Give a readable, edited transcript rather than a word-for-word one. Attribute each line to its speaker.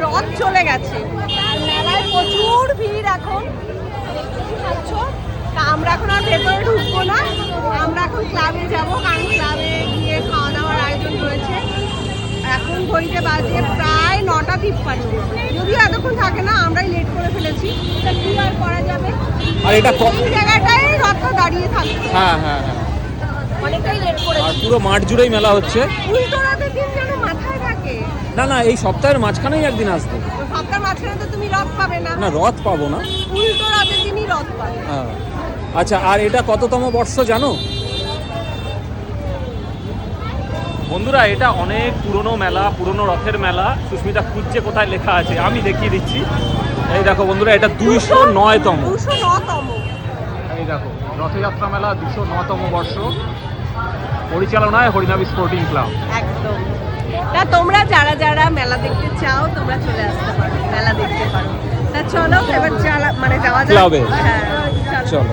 Speaker 1: রথ চলে গেছে। মেলায় প্রচুর ভিড় এখন, তা আমরা এখন আর ভেতরে ঢুকবো না, আমরা এখন ক্লাবে যাব, কারণ ক্লাবে গিয়ে খাওয়া দাওয়ার আয়োজন রয়েছে। এখন ঘড়িতে বাজে প্রায় 9:53, যদিও এতক্ষণ থাকে না, আমরাই লেট করে ফেলেছি, তা কি আর করা যাবে।
Speaker 2: আর এটা
Speaker 1: এই জায়গাটায় রথটা দাঁড়িয়ে থাকবে।
Speaker 2: হ্যাঁ হ্যাঁ হ্যাঁ,
Speaker 1: অনেকটাই লেট
Speaker 2: আর
Speaker 1: করেছি।
Speaker 2: পুরো মাঠ জুড়েই মেলা হচ্ছে।
Speaker 1: উল্টো রথের দিন যেন মাথায় থাকে।
Speaker 2: না না, এই সপ্তাহের মাঝখানেই একদিন আসবে।
Speaker 1: সপ্তাহ মাঝখানে তো তুমি রথ পাবে না।
Speaker 2: না, রথ পাবো না।
Speaker 1: উল্টো রথের দিনই রথ পাবে।
Speaker 2: হ্যাঁ, আচ্ছা, আর এটা কততম বর্ষ জানো বন্ধুরা? এটা অনেক পুরনো মেলা, পুরনো রথের মেলা। সুস্মিতা খুঁজছে কোথায় লেখা আছে, আমি দেখিয়ে দিচ্ছি। এই দেখো বন্ধুরা, এটা 209তম।
Speaker 1: 209তম।
Speaker 2: এই দেখো, রথযাত্রা মেলা 209তম বর্ষ, পরিচালনায় হরিনাবি স্পোর্টিং ক্লাব।
Speaker 1: একদম। তা তোমরা যারা যারা মেলা দেখতে চাও, তোমরা চলে আসতে পারো, মেলা দেখতে পারো। তা চলো এবার যাওয়া যাক
Speaker 2: ক্লাবে।
Speaker 1: হ্যাঁ, চলো।
Speaker 2: চলো।